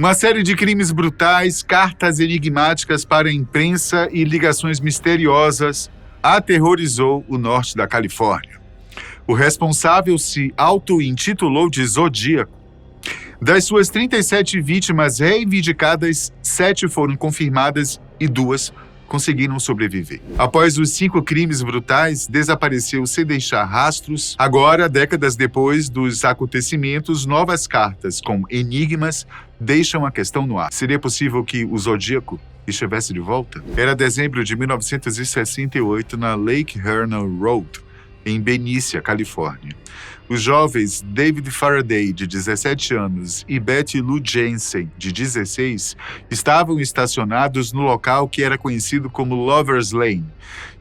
Uma série de crimes brutais, cartas enigmáticas para a imprensa e ligações misteriosas aterrorizou o norte da Califórnia. O responsável se auto-intitulou de Zodíaco. Das suas 37 vítimas reivindicadas, 7 foram confirmadas e 2 conseguiram sobreviver. Após os 5 crimes brutais, desapareceu sem deixar rastros. Agora, décadas depois dos acontecimentos, novas cartas com enigmas deixam a questão no ar. Seria possível que o Zodíaco estivesse de volta? Era dezembro de 1968 na Lake Herman Road, em Benícia, Califórnia. Os jovens David Faraday, de 17 anos, e Betty Lou Jensen, de 16, estavam estacionados no local que era conhecido como Lover's Lane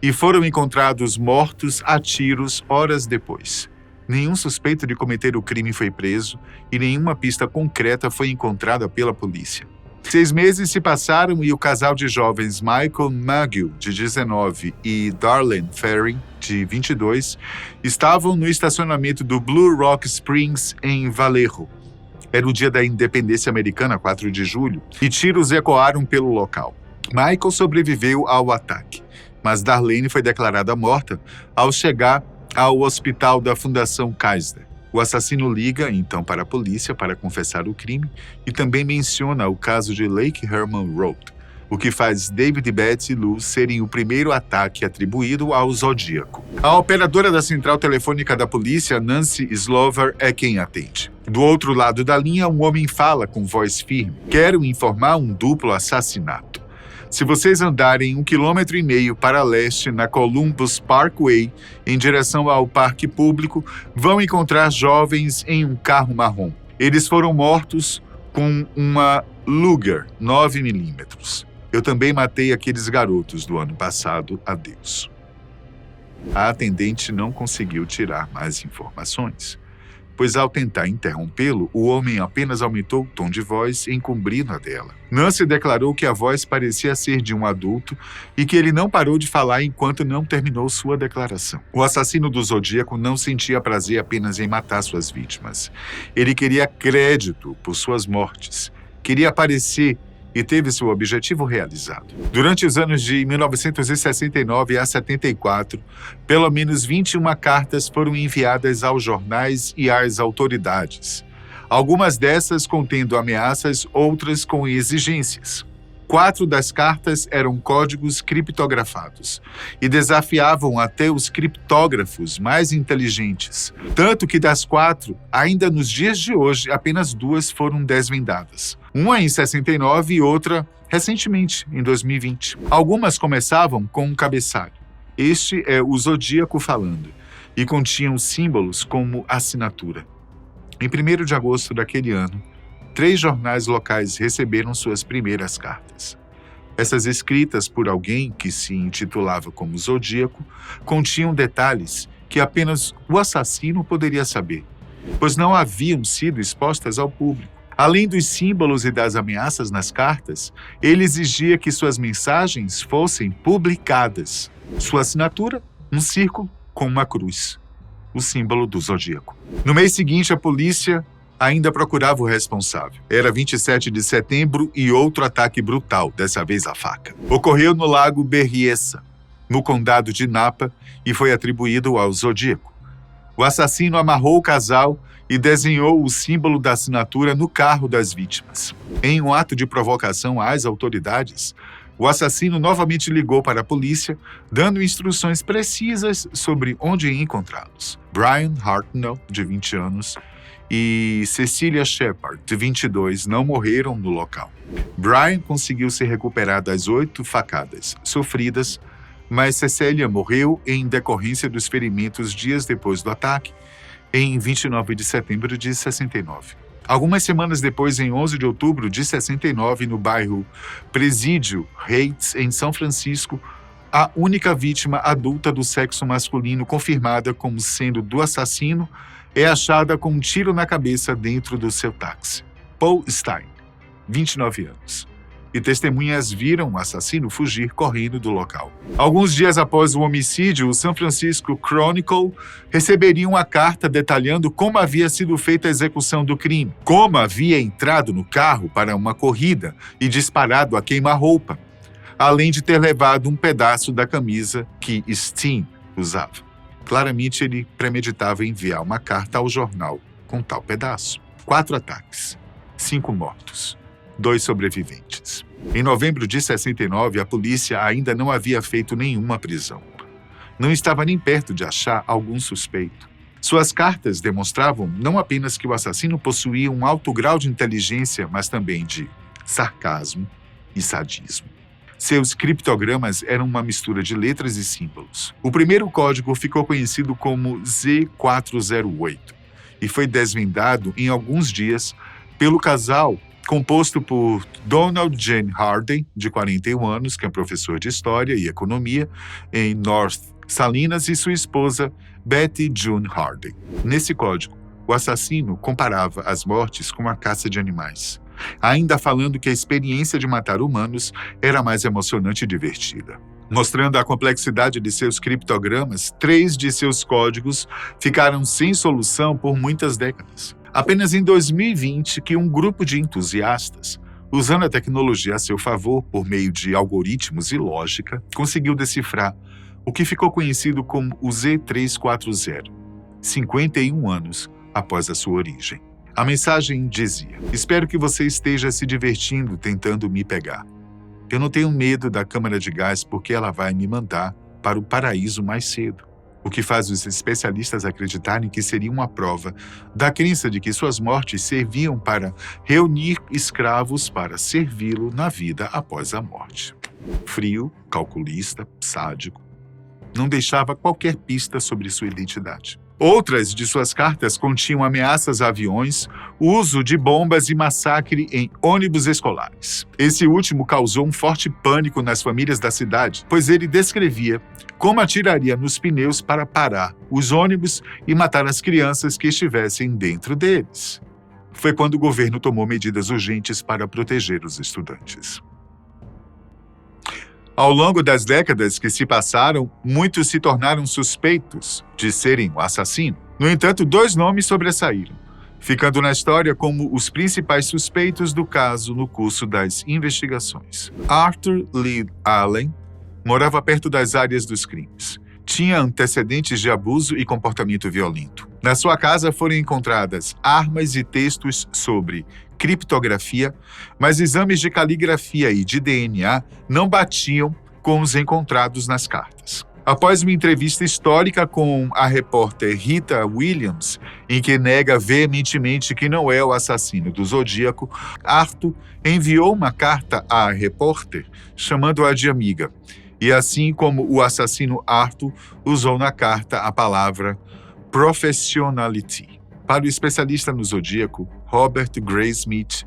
e foram encontrados mortos a tiros horas depois. Nenhum suspeito de cometer o crime foi preso e nenhuma pista concreta foi encontrada pela polícia. 6 meses se passaram e o casal de jovens Michael McGill, de 19, e Darlene Ferrin, de 22, estavam no estacionamento do Blue Rock Springs, em Vallejo. Era o dia da independência americana, 4 de julho, e tiros ecoaram pelo local. Michael sobreviveu ao ataque, mas Darlene foi declarada morta ao chegar ao hospital da Fundação Kaiser. O assassino liga, então, para a polícia para confessar o crime e também menciona o caso de Lake Herman Road, o que faz David e Betty Lou serem o primeiro ataque atribuído ao Zodíaco. A operadora da central telefônica da polícia, Nancy Slover, é quem atende. Do outro lado da linha, um homem fala com voz firme. Quero informar um duplo assassinato. Se vocês andarem 1,5 km para leste na Columbus Parkway, em direção ao parque público, vão encontrar jovens em um carro marrom. Eles foram mortos com uma Luger 9mm. Eu também matei aqueles garotos do ano passado, adeus. A atendente não conseguiu tirar mais informações, pois ao tentar interrompê-lo, o homem apenas aumentou o tom de voz, encobrindo a dela. Nancy declarou que a voz parecia ser de um adulto e que ele não parou de falar enquanto não terminou sua declaração. O assassino do Zodíaco não sentia prazer apenas em matar suas vítimas. Ele queria crédito por suas mortes, queria aparecer e teve seu objetivo realizado. Durante os anos de 1969 a 74, pelo menos 21 cartas foram enviadas aos jornais e às autoridades. Algumas dessas contendo ameaças, outras com exigências. 4 das cartas eram códigos criptografados e desafiavam até os criptógrafos mais inteligentes. Tanto que das 4, ainda nos dias de hoje, apenas 2 foram desvendadas. Uma em 69 e outra recentemente, em 2020. Algumas começavam com um cabeçalho. Este é o Zodíaco falando, e continham símbolos como assinatura. Em 1º de agosto daquele ano, 3 jornais locais receberam suas primeiras cartas. Essas escritas por alguém que se intitulava como Zodíaco continham detalhes que apenas o assassino poderia saber, pois não haviam sido expostas ao público. Além dos símbolos e das ameaças nas cartas, ele exigia que suas mensagens fossem publicadas. Sua assinatura, um círculo com uma cruz, o símbolo do Zodíaco. No mês seguinte, a polícia ainda procurava o responsável. Era 27 de setembro e outro ataque brutal, dessa vez a faca. Ocorreu no Lago Berryessa, no condado de Napa, e foi atribuído ao Zodíaco. O assassino amarrou o casal e desenhou o símbolo da assinatura no carro das vítimas. Em um ato de provocação às autoridades, o assassino novamente ligou para a polícia, dando instruções precisas sobre onde encontrá-los. Brian Hartnell, de 20 anos, e Cecilia Shepard, de 22, não morreram no local. Brian conseguiu se recuperar das 8 facadas sofridas, mas Cecilia morreu em decorrência dos ferimentos dias depois do ataque, em 29 de setembro de 69. Algumas semanas depois, em 11 de outubro de 69, no bairro Presídio Heights, em São Francisco, a única vítima adulta do sexo masculino confirmada como sendo do assassino é achada com um tiro na cabeça dentro do seu táxi. Paul Stein, 29 anos. e testemunhas viram o assassino fugir correndo do local. Alguns dias após o homicídio, o San Francisco Chronicle receberia uma carta detalhando como havia sido feita a execução do crime, como havia entrado no carro para uma corrida e disparado a queima-roupa, além de ter levado um pedaço da camisa que Steen usava. Claramente, ele premeditava enviar uma carta ao jornal com tal pedaço. 4 ataques, 5 mortos, 2 sobreviventes. Em novembro de 69, a polícia ainda não havia feito nenhuma prisão. Não estava nem perto de achar algum suspeito. Suas cartas demonstravam não apenas que o assassino possuía um alto grau de inteligência, mas também de sarcasmo e sadismo. Seus criptogramas eram uma mistura de letras e símbolos. O primeiro código ficou conhecido como Z408 e foi desvendado em alguns dias pelo casal composto por Donald Jane Harding, de 41 anos, que é professor de História e Economia em North Salinas, e sua esposa Betty June Harding. Nesse código, o assassino comparava as mortes com a caça de animais, ainda falando que a experiência de matar humanos era mais emocionante e divertida. Mostrando a complexidade de seus criptogramas, 3 de seus códigos ficaram sem solução por muitas décadas. Apenas em 2020 que um grupo de entusiastas, usando a tecnologia a seu favor por meio de algoritmos e lógica, conseguiu decifrar o que ficou conhecido como o Z340, 51 anos após a sua origem. A mensagem dizia: "Espero que você esteja se divertindo tentando me pegar. Eu não tenho medo da câmara de gás porque ela vai me mandar para o paraíso mais cedo." O que faz os especialistas acreditarem que seria uma prova da crença de que suas mortes serviam para reunir escravos para servi-lo na vida após a morte. Frio, calculista, sádico, não deixava qualquer pista sobre sua identidade. Outras de suas cartas continham ameaças a aviões, uso de bombas e massacre em ônibus escolares. Esse último causou um forte pânico nas famílias da cidade, pois ele descrevia como atiraria nos pneus para parar os ônibus e matar as crianças que estivessem dentro deles. Foi quando o governo tomou medidas urgentes para proteger os estudantes. Ao longo das décadas que se passaram, muitos se tornaram suspeitos de serem o assassino. No entanto, 2 nomes sobressaíram, ficando na história como os principais suspeitos do caso no curso das investigações. Arthur Lee Allen morava perto das áreas dos crimes. Tinha antecedentes de abuso e comportamento violento. Na sua casa foram encontradas armas e textos sobre criptografia, mas exames de caligrafia e de DNA não batiam com os encontrados nas cartas. Após uma entrevista histórica com a repórter Rita Williams, em que nega veementemente que não é o assassino do Zodíaco, Arthur enviou uma carta à repórter, chamando-a de amiga. E assim como o assassino Arthur usou na carta a palavra professionality. Para o especialista no Zodíaco, Robert Graysmith,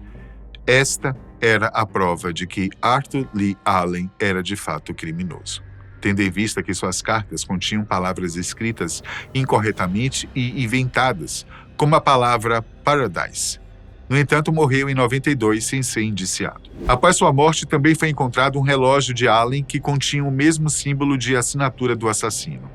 esta era a prova de que Arthur Lee Allen era de fato criminoso, tendo em vista que suas cartas continham palavras escritas incorretamente e inventadas, como a palavra paradise. No entanto, morreu em 92 sem ser indiciado. Após sua morte, também foi encontrado um relógio de Allen que continha o mesmo símbolo de assinatura do assassino.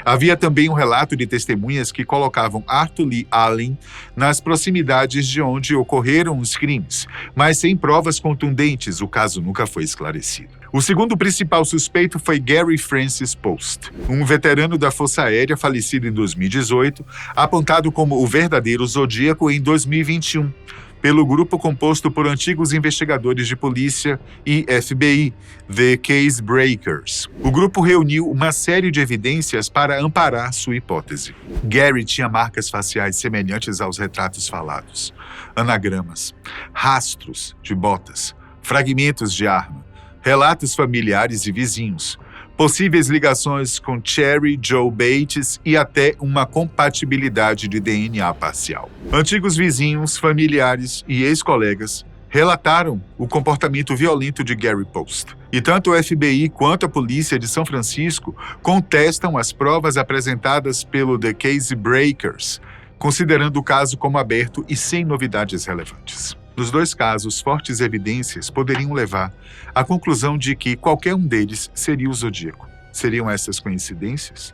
Havia também um relato de testemunhas que colocavam Arthur Lee Allen nas proximidades de onde ocorreram os crimes, mas sem provas contundentes, o caso nunca foi esclarecido. O segundo principal suspeito foi Gary Francis Post, um veterano da Força Aérea falecido em 2018, apontado como o verdadeiro Zodíaco em 2021. Pelo grupo composto por antigos investigadores de polícia e FBI, The Case Breakers. O grupo reuniu uma série de evidências para amparar sua hipótese. Gary tinha marcas faciais semelhantes aos retratos falados, anagramas, rastros de botas, fragmentos de arma, relatos familiares e vizinhos, possíveis ligações com Cherry Joe Bates e até uma compatibilidade de DNA parcial. Antigos vizinhos, familiares e ex-colegas relataram o comportamento violento de Gary Post. E tanto o FBI quanto a polícia de São Francisco contestam as provas apresentadas pelo The Case Breakers, considerando o caso como aberto e sem novidades relevantes. Nos dois casos, fortes evidências poderiam levar à conclusão de que qualquer um deles seria o Zodíaco. Seriam essas coincidências?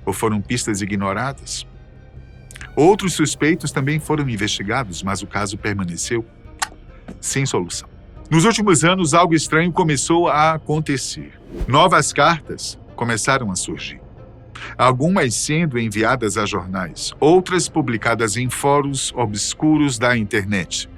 Ou foram pistas ignoradas? Outros suspeitos também foram investigados, mas o caso permaneceu sem solução. Nos últimos anos, algo estranho começou a acontecer. Novas cartas começaram a surgir. Algumas sendo enviadas a jornais, outras publicadas em fóruns obscuros da internet.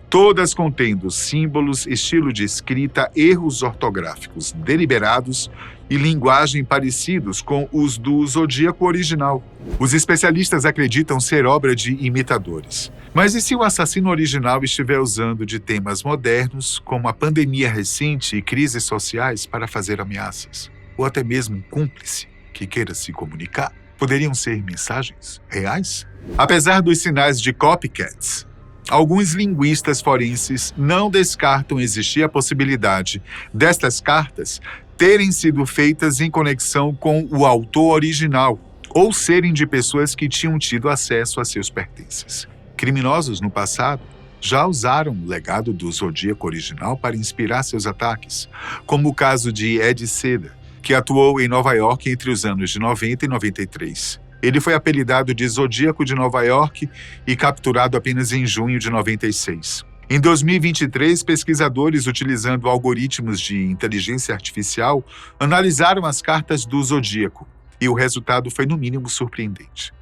Todas contendo símbolos, estilo de escrita, erros ortográficos deliberados e linguagem parecidos com os do Zodíaco original. Os especialistas acreditam ser obra de imitadores. Mas e se o assassino original estiver usando de temas modernos, como a pandemia recente e crises sociais, para fazer ameaças? Ou até mesmo um cúmplice que queira se comunicar? Poderiam ser mensagens reais? Apesar dos sinais de copycats, alguns linguistas forenses não descartam existir a possibilidade destas cartas terem sido feitas em conexão com o autor original ou serem de pessoas que tinham tido acesso a seus pertences. Criminosos no passado já usaram o legado do Zodíaco original para inspirar seus ataques, como o caso de Ed Seda, que atuou em Nova York entre os anos de 90 e 93. Ele foi apelidado de Zodíaco de Nova York e capturado apenas em junho de 96. Em 2023, pesquisadores utilizando algoritmos de inteligência artificial analisaram as cartas do Zodíaco e o resultado foi no mínimo surpreendente,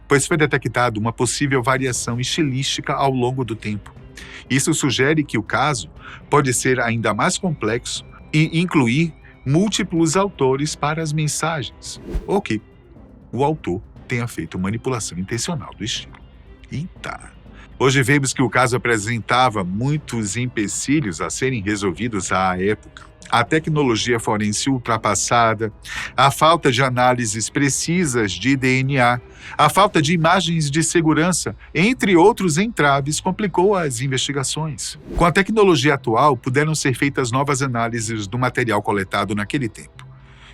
pois foi detectada uma possível variação estilística ao longo do tempo. Isso sugere que o caso pode ser ainda mais complexo e incluir múltiplos autores para as mensagens, ou que o autor tenha feito manipulação intencional do estilo. Eita! Hoje vemos que o caso apresentava muitos empecilhos a serem resolvidos à época. A tecnologia forense ultrapassada, a falta de análises precisas de DNA, a falta de imagens de segurança, entre outros entraves, complicou as investigações. Com a tecnologia atual, puderam ser feitas novas análises do material coletado naquele tempo,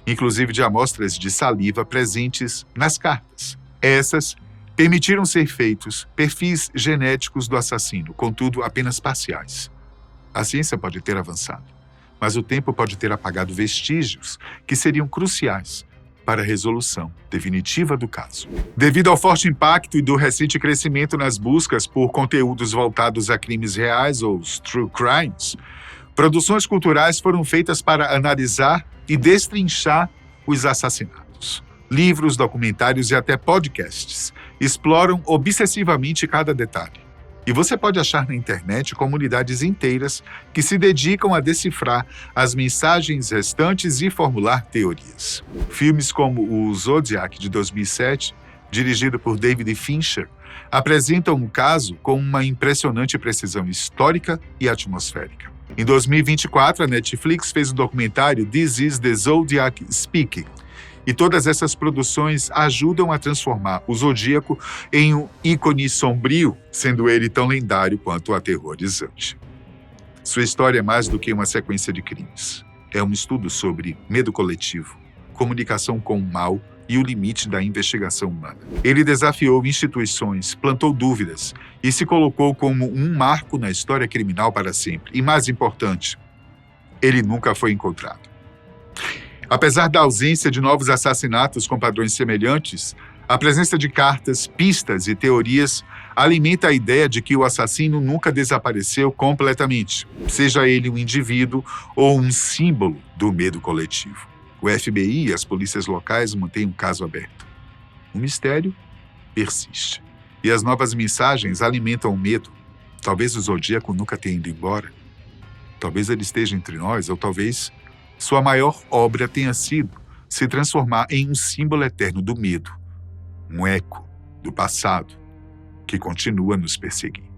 inclusive de amostras de saliva presentes nas cartas. Essas permitiram ser feitos perfis genéticos do assassino, contudo apenas parciais. A ciência pode ter avançado, mas o tempo pode ter apagado vestígios que seriam cruciais para a resolução definitiva do caso. Devido ao forte impacto e do recente crescimento nas buscas por conteúdos voltados a crimes reais ou os true crimes, produções culturais foram feitas para analisar e destrinchar os assassinatos. Livros, documentários e até podcasts exploram obsessivamente cada detalhe. E você pode achar na internet comunidades inteiras que se dedicam a decifrar as mensagens restantes e formular teorias. Filmes como o Zodiac, de 2007, dirigido por David Fincher, apresentam o caso com uma impressionante precisão histórica e atmosférica. Em 2024, a Netflix fez o documentário This is the Zodiac Speaking, e todas essas produções ajudam a transformar o Zodíaco em um ícone sombrio, sendo ele tão lendário quanto aterrorizante. Sua história é mais do que uma sequência de crimes. É um estudo sobre medo coletivo, comunicação com o mal e o limite da investigação humana. Ele desafiou instituições, plantou dúvidas e se colocou como um marco na história criminal para sempre. E mais importante, ele nunca foi encontrado. Apesar da ausência de novos assassinatos com padrões semelhantes, a presença de cartas, pistas e teorias alimenta a ideia de que o assassino nunca desapareceu completamente, seja ele um indivíduo ou um símbolo do medo coletivo. O FBI e as polícias locais mantêm o caso aberto. O mistério persiste. E as novas mensagens alimentam o medo. Talvez o Zodíaco nunca tenha ido embora. Talvez ele esteja entre nós, ou talvez sua maior obra tenha sido se transformar em um símbolo eterno do medo, um eco do passado que continua a nos perseguir.